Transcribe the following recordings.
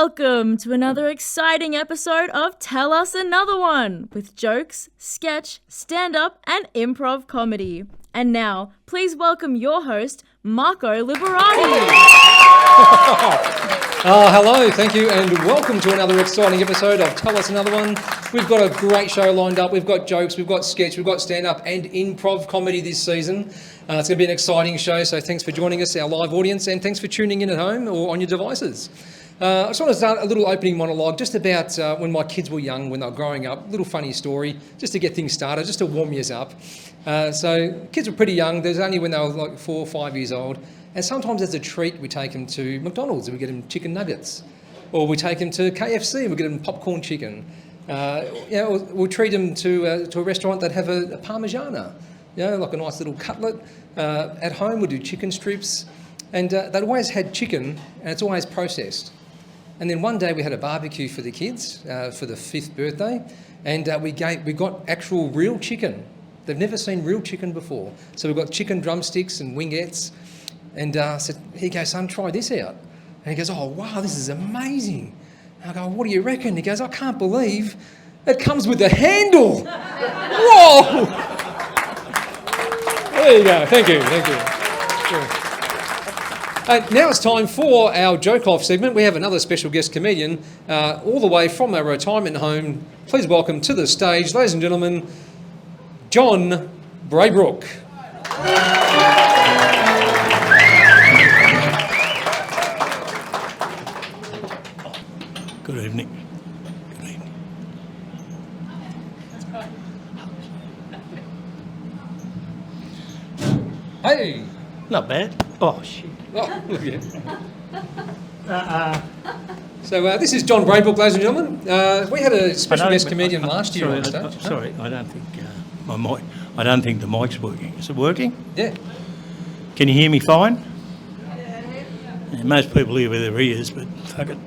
Welcome to another exciting episode of Tell Us Another One with jokes, sketch, stand-up and improv comedy. And now, please welcome your host, Marco Liberati. Hello, thank you, and welcome to another exciting episode of Tell Us Another One. We've got a great show lined up. We've got jokes, we've got sketch, we've got stand-up and improv comedy this season. It's going to be an exciting show, so thanks for joining us, our live audience, and thanks for tuning in at home or on your devices. I just want to start a little opening monologue just about when my kids were young, when they were growing up. A little funny story, just to get things started, just to warm you up. So kids were pretty young. There's only when they were like 4 or 5 years old. And sometimes as a treat, we take them to McDonald's and we get them chicken nuggets. Or we take them to KFC and we get them popcorn chicken. We'll treat them to a restaurant that have a Parmigiana, like a nice little cutlet. At home, we do chicken strips. And they'd always had chicken, and it's always processed. And then one day we had a barbecue for the kids for the 5th birthday, and we got actual real chicken. They've never seen real chicken before. So we've got chicken drumsticks and wingettes. And I said, here you go, son, try this out. And he goes, oh, wow, this is amazing. And I go, what do you reckon? He goes, I can't believe it comes with a handle. Whoa! There you go. Thank you. Sure. Now it's time for our Joke Off segment. We have another special guest comedian all the way from our retirement home. Please welcome to the stage, ladies and gentlemen, John Braybrook. Good evening. Hey. Not bad. Oh, shit. Oh, yeah. So this is John Braybrook, ladies and gentlemen. We had a special guest comedian last year on stage. Sorry, I don't think my mic. I don't think the mic's working. Is it working? Yeah. Can you hear me fine? Yeah, most people hear with their ears, but fuck it.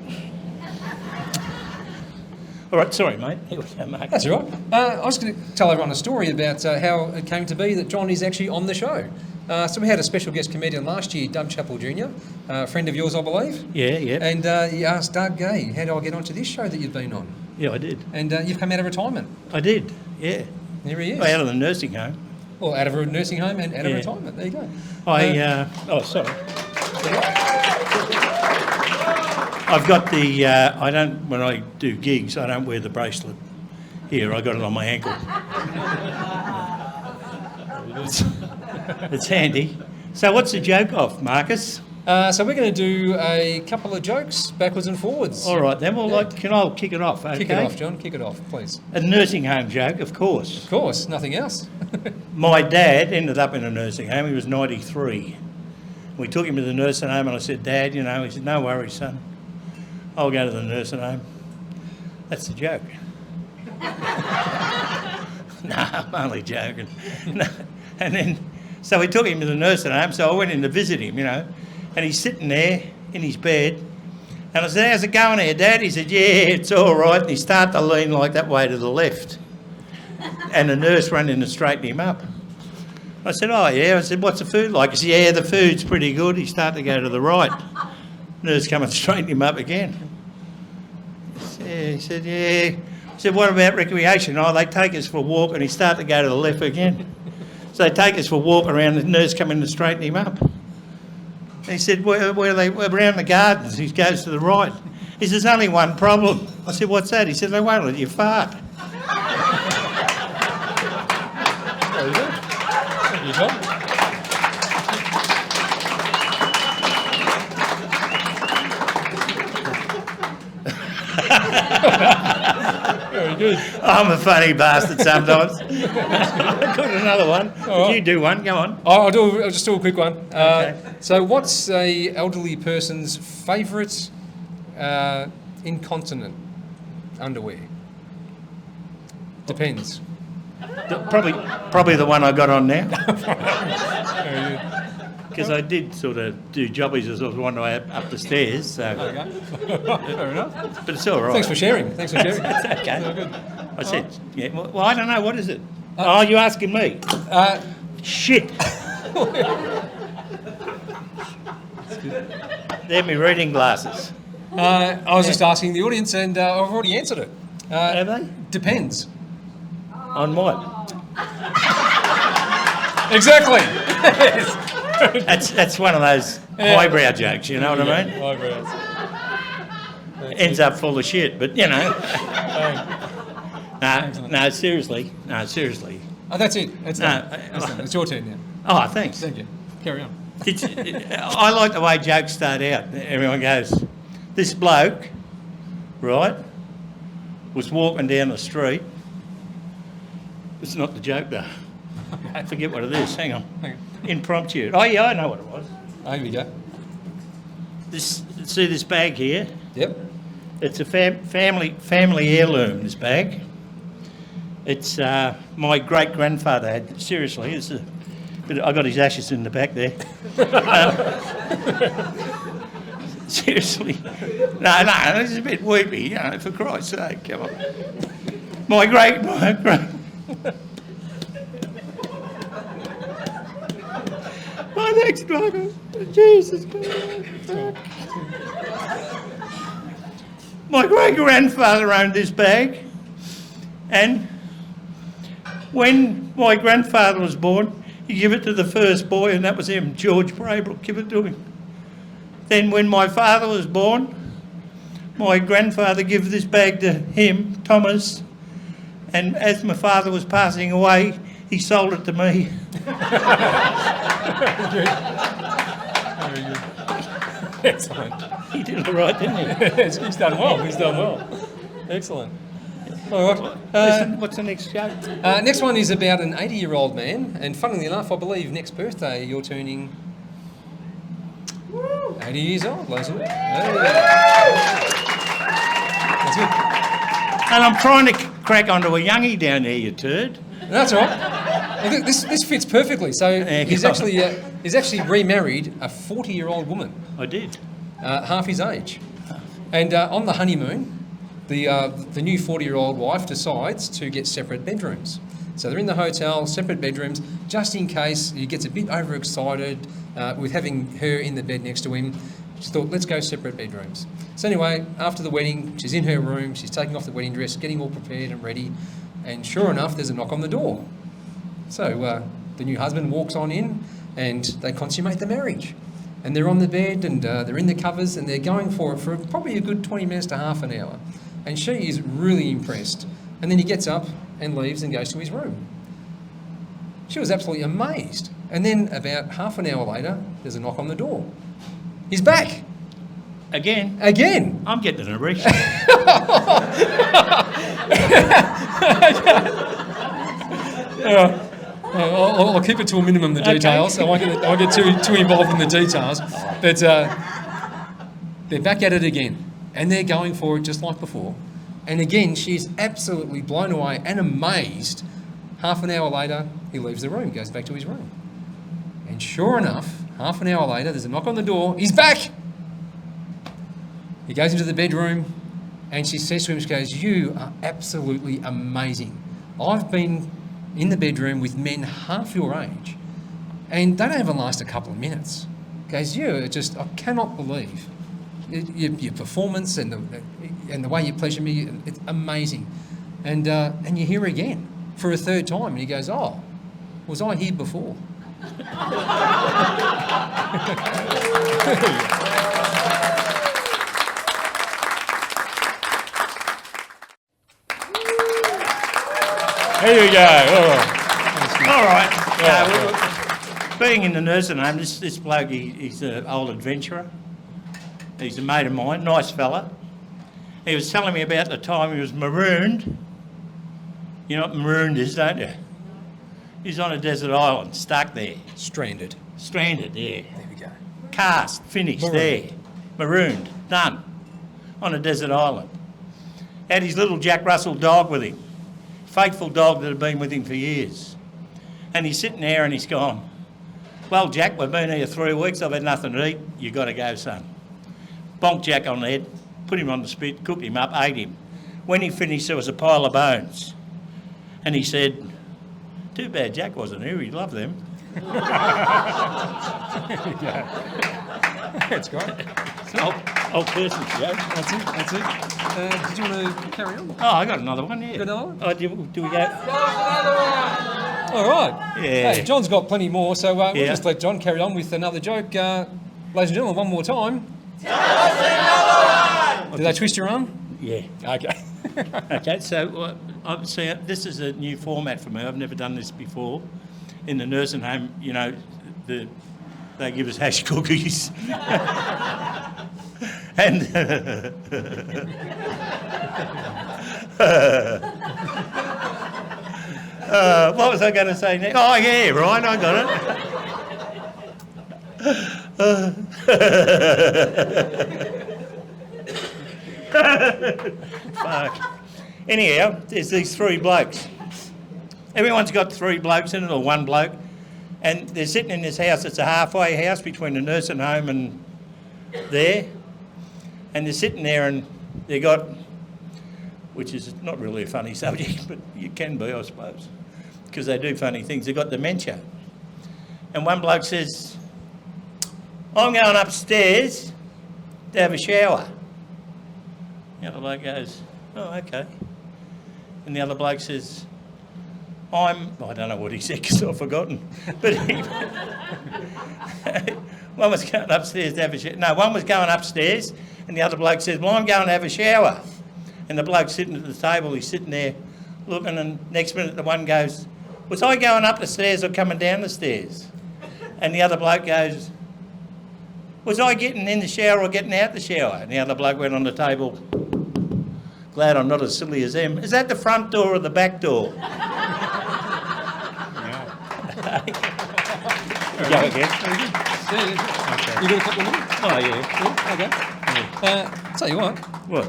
All right, sorry, mate. Here we go, Mark. That's all right. I was going to tell everyone a story about how it came to be that John is actually on the show. So we had a special guest comedian last year, Doug Chappell Jr., a friend of yours, I believe. Yeah. And he asked Doug, hey, how do I get onto this show that you've been on? Yeah, I did. And you've come out of retirement. I did, yeah. There he is. Out of the nursing home. Well, out of a nursing home and out of retirement. There you go. Sorry. I've got the, when I do gigs, I don't wear the bracelet. Here, I got it on my ankle. It's handy. So what's the joke off, Marcus? So we're going to do a couple of jokes backwards and forwards. All right, then. Well, can I kick it off, okay? Kick it off, John. Kick it off, please. A nursing home joke, of course. Of course, nothing else. My dad ended up in a nursing home. He was 93. We took him to the nursing home and I said, Dad, he said, no worries, son. I'll go to the nursing home. That's the joke. No, I'm only joking. No. And then, so we took him to the nursing home, so I went in to visit him, and he's sitting there in his bed. And I said, how's it going there, Dad? He said, yeah, it's all right. And he started to lean like that way to the left. And the nurse ran in to straighten him up. I said, oh, yeah. I said, what's the food like? He said, yeah, the food's pretty good. He started to go to the right. Nurse come and straighten him up again. He said, yeah. I said, what about recreation? Oh, they take us for a walk, and he started to go to the left again. So they take us for a walk around, the nurse come in to straighten him up. He said, where are they? We're around the gardens. He goes to the right. He says, there's only one problem. I said, what's that? He said, they won't let you fart. There you go. Very good. I'm a funny bastard sometimes. I've got another one. Right. You do one, go on. I'll just do a quick one. Okay. So what's a elderly person's favourite incontinent underwear? Depends. Probably the one I got on now. Very good. Because I did sort of do jobbies as I was on the way up the stairs. So. Okay. Fair enough. But it's all right. Thanks for sharing. It's okay. Good. I said, yeah. Well, I don't know. What is it? You're asking me. Shit. They're my reading glasses. I was just asking the audience, and I've already answered it. Have they? Depends. On what? Exactly. That's one of those highbrow jokes, you know what I mean? Eyebrows. Ends up full of shit, but you know. No, seriously. Oh, that's it. That's done. It's your turn now. Oh, thanks. Thank you. Carry on. I like the way jokes start out. Everyone goes, this bloke, right, was walking down the street. It's not the joke though. I forget what it is. Hang on. Impromptu. Oh yeah, I know what it was. Oh, here we go. See this bag here? Yep. It's a family heirloom, this bag. It's my great-grandfather had, seriously, I got his ashes in the back there. Seriously. No, it's a bit weepy, you know, for Christ's sake, come on. My great... My next struggle, Jesus Christ. My great-grandfather owned this bag, and when my grandfather was born, he gave it to the first boy, and that was him, George Braybrook, give it to him. Then when my father was born, my grandfather gave this bag to him, Thomas, and as my father was passing away, he sold it to me. Very good. Excellent. He did all right, didn't he? He's done well. He's done well. Excellent. All right. What's the next joke? Next one is about an 80-year-old man, and funnily enough, I believe next birthday you're turning 80 years old, Leslie. That's good. And I'm trying to crack onto a youngie down there, you turd. That's all right. Well, this fits perfectly. So he's actually remarried a 40-year-old woman. I did. Half his age. And on the honeymoon, the new 40-year-old wife decides to get separate bedrooms. So they're in the hotel, separate bedrooms, just in case he gets a bit overexcited with having her in the bed next to him. She thought, let's go separate bedrooms. So anyway, after the wedding, she's in her room, she's taking off the wedding dress, getting all prepared and ready, and sure enough, there's a knock on the door. So the new husband walks on in, and they consummate the marriage. And they're on the bed, and they're in the covers, and they're going for it for probably a good 20 minutes to half an hour. And she is really impressed. And then he gets up and leaves and goes to his room. She was absolutely amazed. And then about half an hour later, there's a knock on the door. He's back. Again? I'm getting an erection. I'll keep it to a minimum, the details. Okay. I won't get too involved in the details. But they're back at it again. And they're going for it just like before. And again, she's absolutely blown away and amazed. Half an hour later, he leaves the room, goes back to his room. And sure enough, half an hour later, there's a knock on the door. He's back! He goes into the bedroom, and she says to him, she goes, "You are absolutely amazing. I've been in the bedroom with men half your age, and they don't even last a couple of minutes." He goes, "You just, I cannot believe your performance and the way you pleasure me. It's amazing." And you're here again for a third time. And he goes, "Oh, was I here before?" There you go. All right. Being in the nursing home, this bloke, he's an old adventurer. He's a mate of mine, nice fella. He was telling me about the time he was marooned. You know what marooned is, don't you? He's on a desert island, stuck there. Stranded, yeah. There we go. Cast, finished, there. Marooned, done. On a desert island. Had his little Jack Russell dog with him. Faithful dog that had been with him for years. And he's sitting there and he's gone, "Well, Jack, we've been here 3 weeks, I've had nothing to eat. You got to go, son." Bonked Jack on the head, put him on the spit, cooked him up, ate him. When he finished, there was a pile of bones. And he said, "Too bad Jack wasn't here, he'd love them." That's great. It's an old person's joke. That's it. Did you want to carry on? Oh, I got another one, yeah. Got another one? Oh, do we go? All right. Yeah. Hey, John's got plenty more, so we'll Yeah. just let John carry on with another joke. Ladies and gentlemen, one more time. Did they twist your arm? Yeah. Okay. Okay, so obviously this is a new format for me. I've never done this before. In the nursing home, you know, they give us hash cookies. And what was I going to say next? Oh, yeah, right, I got it. Fuck. Anyhow, there's these three blokes. Everyone's got three blokes in it, or one bloke, and they're sitting in this house. It's a halfway house between the nursing home and there, and they're sitting there and they got, which is not really a funny subject, but it can be, I suppose, because they do funny things. They've got dementia. And one bloke says, I'm going upstairs to have a shower. The other bloke goes, oh, okay. And the other bloke says, I don't know what he said because I've forgotten. But one was going upstairs to have a shower. No, one was going upstairs and the other bloke says, well, I'm going to have a shower. And the bloke's sitting at the table, he's sitting there looking, and next minute the one goes, was I going up the stairs or coming down the stairs? And the other bloke goes, was I getting in the shower or getting out the shower? And the other bloke went on the table, glad I'm not as silly as them. Is that the front door or the back door? Go again. Okay. You got a couple more? Oh, yeah. Okay. Tell you what. What?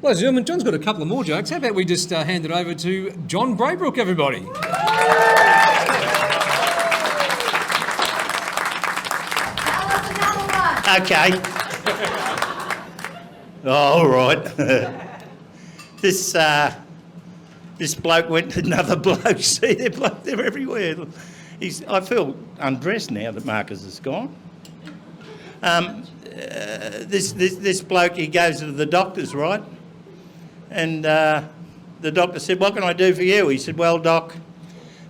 Ladies and gentlemen, John's got a couple of more jokes. How about we just hand it over to John Braybrook, everybody? Tell us another one. Okay. Oh, all right. This bloke went to another bloke. See, they're everywhere. I feel undressed now that Marcus is gone. This bloke, he goes to the doctor's, right? And the doctor said, what can I do for you? He said, well, doc,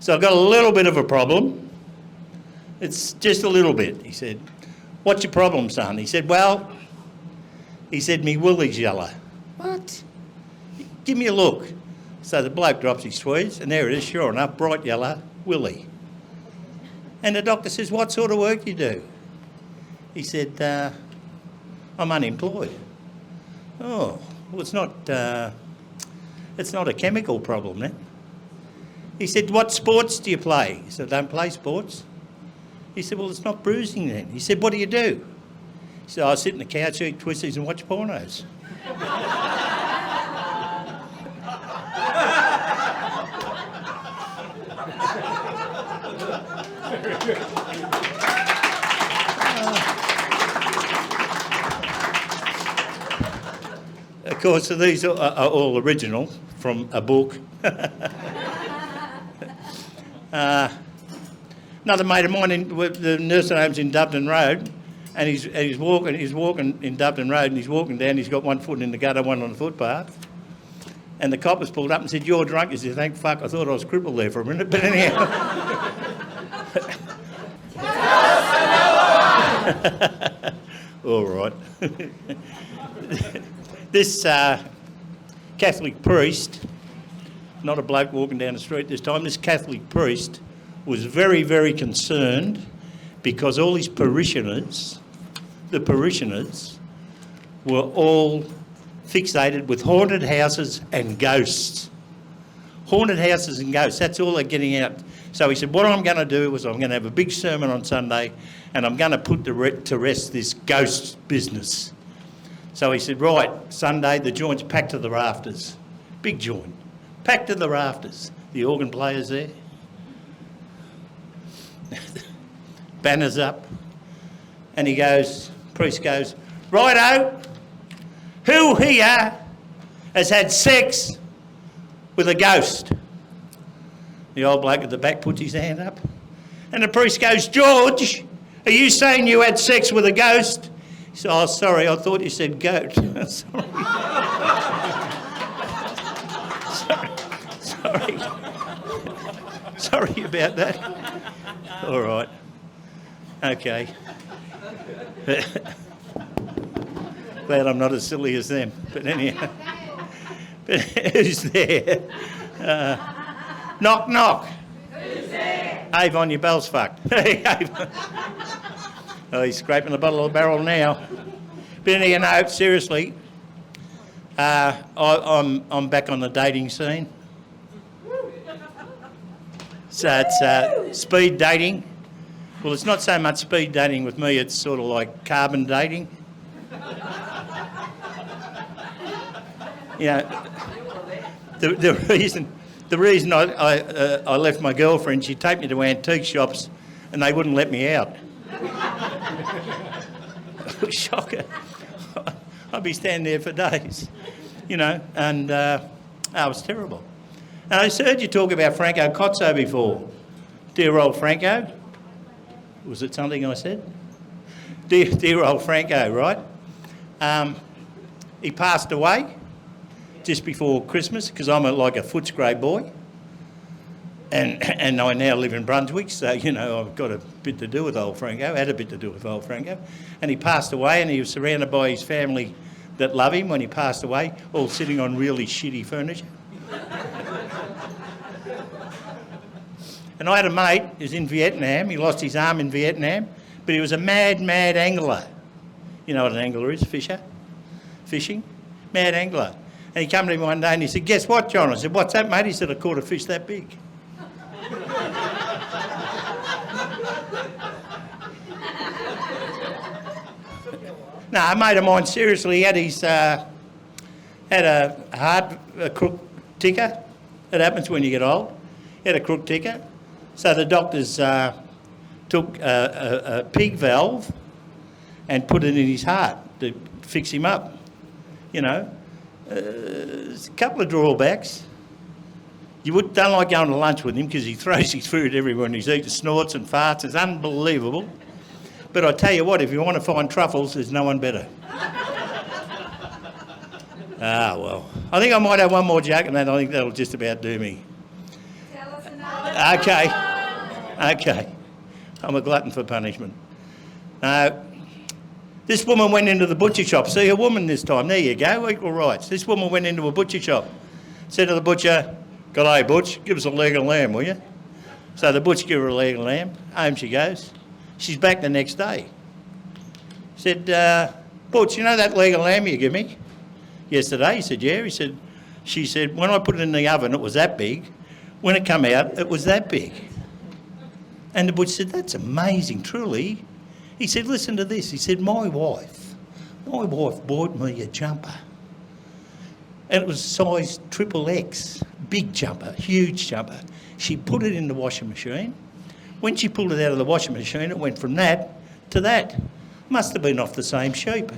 so I've got a little bit of a problem. It's just a little bit. He said, what's your problem, son? He said, well, me willy's yellow. What? Give me a look. So the bloke drops his tweeds, and there it is, sure enough, bright yellow, willy. And the doctor says, what sort of work do you do? He said, I'm unemployed. Oh, well, it's not a chemical problem then. He said, what sports do you play? He said, I don't play sports. He said, well, it's not bruising then. He said, what do you do? He said, I sit on the couch, eat twisties and watch pornos. Of course, so these are all original from a book. Another mate of mine with the nursing home's in Dubden Road, and he's walking in Dubden Road, and he's walking down. He's got one foot in the gutter, one on the footpath. And the coppers pulled up and said, "You're drunk." He said, "Thank fuck, I thought I was crippled there for a minute." But anyhow. All right. This Catholic priest, not a bloke walking down the street this time, this Catholic priest was very, very concerned because all his parishioners, the parishioners, were all fixated with haunted houses and ghosts. Haunted houses and ghosts, that's all they're getting out. So he said, what I'm going to do is I'm going to have a big sermon on Sunday and I'm going to put to rest this ghost business. So he said, right, Sunday, the joint's packed to the rafters. Big joint, packed to the rafters. The organ player's there. Banners up. And he goes, priest goes, righto, who here has had sex with a ghost? The old bloke at the back puts his hand up. And the priest goes, George, are you saying you had sex with a ghost? He said, oh, sorry, I thought you said goat. Sorry. Sorry. Sorry about that. All right. Okay. Glad I'm not as silly as them. But anyhow. But who's there? Knock, knock. Who's there? Avon, your bell's fucked. Oh, he's scraping the bottom of the barrel now. But anyhow, no, seriously, I'm back on the dating scene. So it's speed dating. Well, it's not so much speed dating with me, it's sort of like carbon dating. You know, the reason I left my girlfriend, she'd take me to antique shops and they wouldn't let me out. It was shocking. I'd be standing there for days, you know, and it was terrible. And I heard you talk about Franco Cozzo before. Dear old Franco. Was it something I said? Dear old Franco, right? He passed away just before Christmas because I'm like a Footscray boy. And I now live in Brunswick, so, you know, I've got a bit to do with old Franco, had a bit to do with old Franco. And he passed away and he was surrounded by his family that love him when he passed away, all sitting on really shitty furniture. And I had a mate who was in Vietnam. He lost his arm in Vietnam, but he was a mad angler. You know what an angler is? Fishing. Mad angler. And he came to me one day and he said, guess what, John? I said, what's that, mate? He said, I caught a fish that big. No, a mate of mine, seriously, he had his had a crook ticker. It happens when you get old. He had a crook ticker. So the doctors took a pig valve and put it in his heart to fix him up. You know, there's a couple of drawbacks. You don't like going to lunch with him because he throws his food everywhere and he's eating, snorts and farts. It's unbelievable. But I tell you what, if you want to find truffles, there's no one better. Well. I think I might have one more joke and then I think that'll just about do me. Tell us another. Okay. I'm a glutton for punishment. This woman went into the butcher shop. See, a woman this time. There you go, equal rights. This woman went into a butcher shop. Said to the butcher, "G'day, butch, give us a leg of lamb, will you?" So the butcher gave her a leg of lamb. Home she goes. She's back the next day. Said, "Butch, you know that leg of lamb you give me yesterday?" He said, "Yeah." She said, "When I put it in the oven, it was that big. When it come out, it was that big." And the butcher said, "That's amazing, truly." He said, "Listen to this." He said, my wife bought me a jumper. And it was size XXX, big jumper, huge jumper. She put it in the washing machine. When she pulled it out of the washing machine, it went from that to that. Must have been off the same sheep.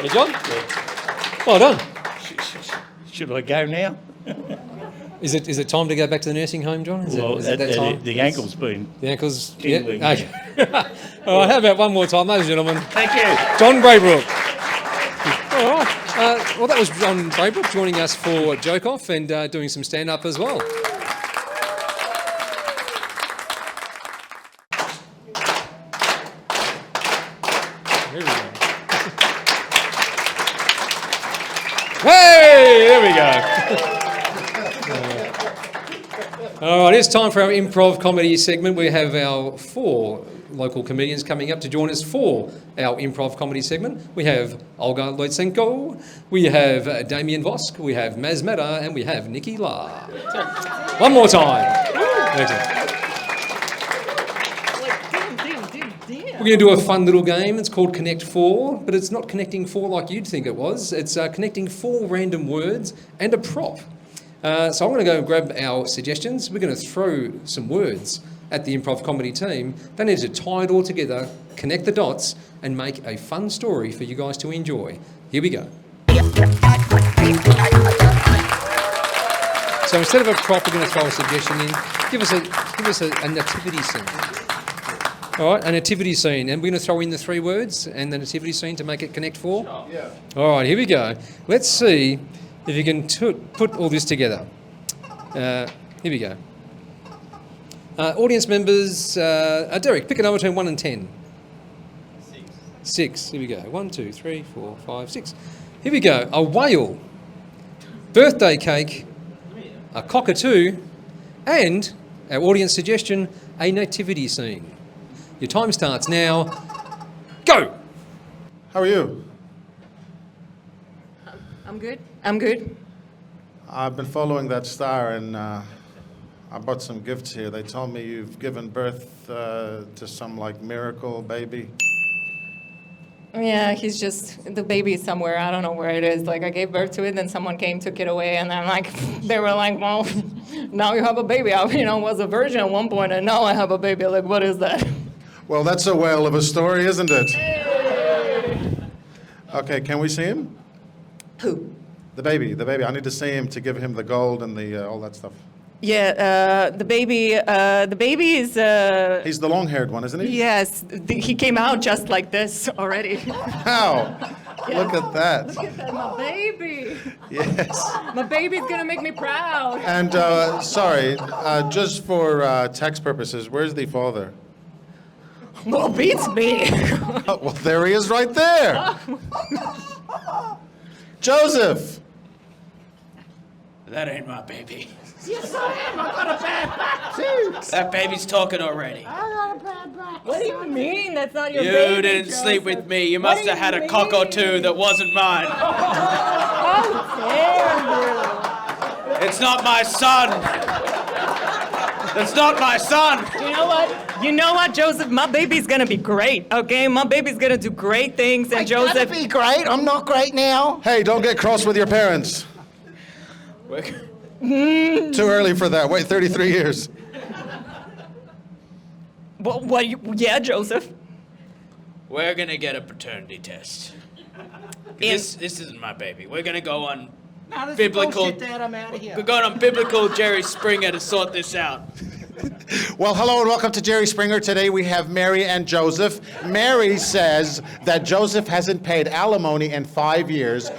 Hey, John? Well done. Should I go now? Is it time to go back to the nursing home, John? Is it that time? The ankle's been... The ankle's... tingling, yeah. Okay. All right, how about one more time, ladies and gentlemen? Thank you. John Braybrook. All right. Well, that was John Braybrook joining us for Joke Off and doing some stand-up as well. Here we go. Hey, there we go. All right, it's time for our improv comedy segment. We have our 4 local comedians coming up to join us for our improv comedy segment. We have Olga Loitsenko, we have Damien Vosk, we have Maz Mehta, and we have Nikki La. One more time. We're going to do a fun little game. It's called Connect 4, but it's not connecting 4 like you'd think it was. It's connecting 4 random words and a prop. So I'm going to go grab our suggestions. We're going to throw some words at the Improv Comedy team, they need to tie it all together, connect the dots, and make a fun story for you guys to enjoy. Here we go. So instead of a prop, we're going to throw a suggestion in. Give us a nativity scene. All right, a nativity scene, and we're going to throw in the 3 words and the nativity scene to make it connect 4. Yeah. All right, here we go. Let's see if you can put all this together. Here we go. Audience members, Derek, pick a number between 1 and 10. 6. Here we go. 1, 2, 3, 4, 5, 6. Here we go. A whale, birthday cake, a cockatoo, and our audience suggestion, a nativity scene. Your time starts now. Go! How are you? I'm good. I'm good. I've been following that star, and I brought some gifts here. They told me you've given birth to some, miracle baby. Yeah, he's just, the baby is somewhere. I don't know where it is. I gave birth to it, then someone came, took it away, and then, they were like, well, now you have a baby. I, was a virgin at one point, and now I have a baby. What is that? Well, that's a whale of a story, isn't it? Hey. Okay, can we see him? Who? The baby. I need to see him to give him the gold and the all that stuff. Yeah, the baby is... He's the long-haired one, isn't he? Yes, he came out just like this already. How? Yeah. Look at that. Look at that, my baby. Yes. My baby's gonna make me proud. And, sorry, just for tax purposes, where's the father? Well, beats me. Oh, well, there he is right there. Joseph. That ain't my baby. Yes, I am. I got a bad back, too. That baby's talking already. I got a bad back. What do you mean? That's not your You baby, didn't Joseph. sleep with me. You must have had a cock or two that wasn't mine. How dare you? It's not my son. That's not my son. You know what, Joseph? My baby's gonna be great, okay? My baby's gonna do great things, and Joseph... Gotta be great. I'm not great now. Hey, don't get cross with your parents. Too early for that. Wait 33 years. Yeah, Joseph. We're gonna get a paternity test. This isn't my baby. We're gonna go on biblical... Dad, I'm out of here. We're going on biblical Jerry Springer to sort this out. Well, hello and welcome to Jerry Springer. Today we have Mary and Joseph. Mary says that Joseph hasn't paid alimony in 5 years.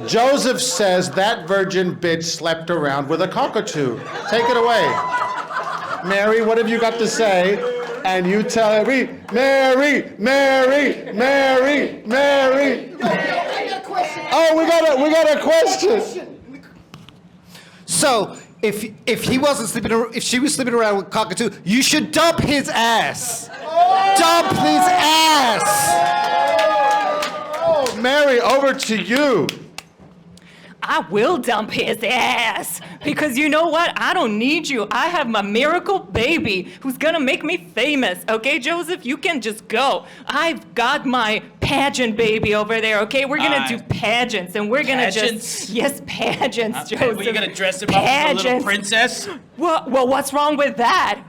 Joseph says that virgin bitch slept around with a cockatoo. Take it away. Mary, what have you got to say? And you tell me, Mary. Oh, we got a question. So, if he wasn't sleeping, if she was sleeping around with cockatoo, you should dump his ass. Dump his ass. Oh, Mary, over to you. I will dump his ass. Because you know what? I don't need you. I have my miracle baby who's gonna make me famous. Okay, Joseph? You can just go. I've got my pageant baby over there, okay? We're gonna do pageants, and we're gonna Pageants? Yes, pageants, Joseph. Were you gonna dress him up as a little princess? Well, what's wrong with that?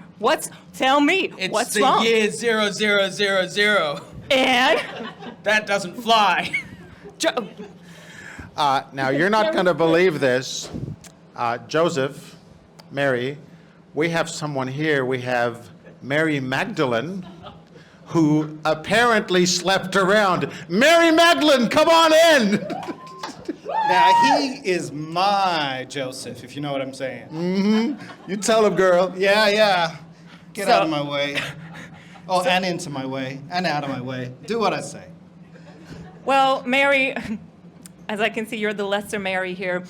Tell me, It's what's the wrong? year 0000. And? That doesn't fly. Now, you're not going to believe this. Joseph, Mary, we have someone here. We have Mary Magdalene, who apparently slept around. Mary Magdalene, come on in! Now, he is my Joseph, if you know what I'm saying. Mm-hmm. You tell him, girl. Yeah. Get out of my way. Oh, and into my way, and out of my way. Do what I say. Well, Mary, as I can see, you're the lesser Mary here.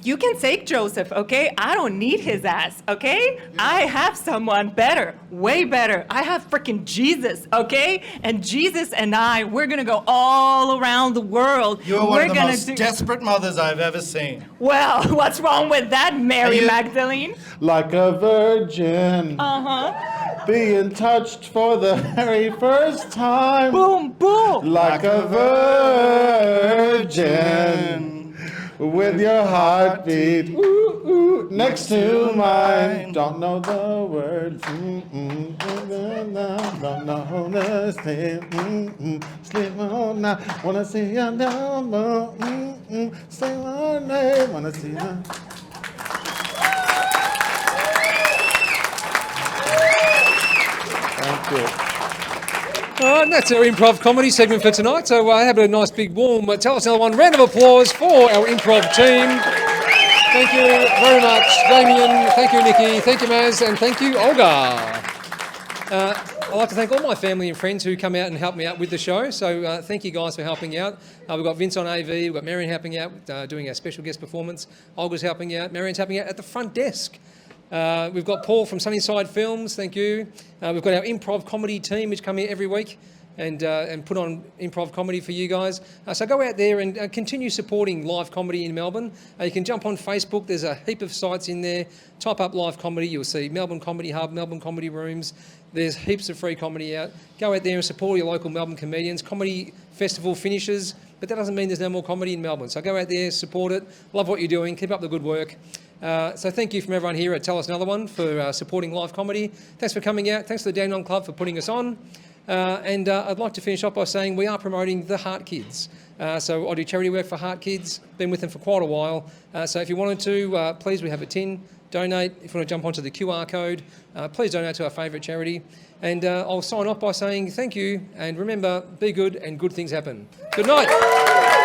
You can take Joseph, okay? I don't need his ass, okay? Yeah. I have someone better, way better. I have freaking Jesus, okay? And Jesus and we're gonna go all around the world. You're one of the most desperate mothers I've ever seen. Well, what's wrong with that, Mary Magdalene? Like a virgin. Uh-huh. Being touched for the very first time. Boom, boom. Like a virgin. with your heartbeat next to mine. Don't know the words. Don't know the thing. Sleep on now. Wanna see your number. Say my name. Wanna see you. Thank you. And that's our improv comedy segment for tonight. So have a nice big warm Tell Us Another One round of applause for our improv team. Thank you very much, Damien. Thank you, Nikki. Thank you, Maz. And thank you, Olga. I'd like to thank all my family and friends who come out and help me out with the show. So thank you guys for helping out. We've got Vince on AV. We've got Marion helping out, doing our special guest performance. Olga's helping out. Marion's helping out at the front desk. We've got Paul from Sunnyside Films, thank you. We've got our improv comedy team, which come here every week and put on improv comedy for you guys. So go out there and continue supporting live comedy in Melbourne. You can jump on Facebook, there's a heap of sites in there. Type up live comedy, you'll see Melbourne Comedy Hub, Melbourne Comedy Rooms. There's heaps of free comedy out. Go out there and support your local Melbourne comedians. Comedy festival finishes, but that doesn't mean there's no more comedy in Melbourne. So go out there, support it, love what you're doing, keep up the good work. So thank you from everyone here at Tell Us Another One for supporting live comedy. Thanks for coming out. Thanks to the Dandenong Club for putting us on. And I'd like to finish off by saying we are promoting the Heart Kids. So I do charity work for Heart Kids. Been with them for quite a while. So if you wanted to, please, we have a tin. Donate. If you want to jump onto the QR code, please donate to our favourite charity. And I'll sign off by saying thank you. And remember, be good and good things happen. Good night.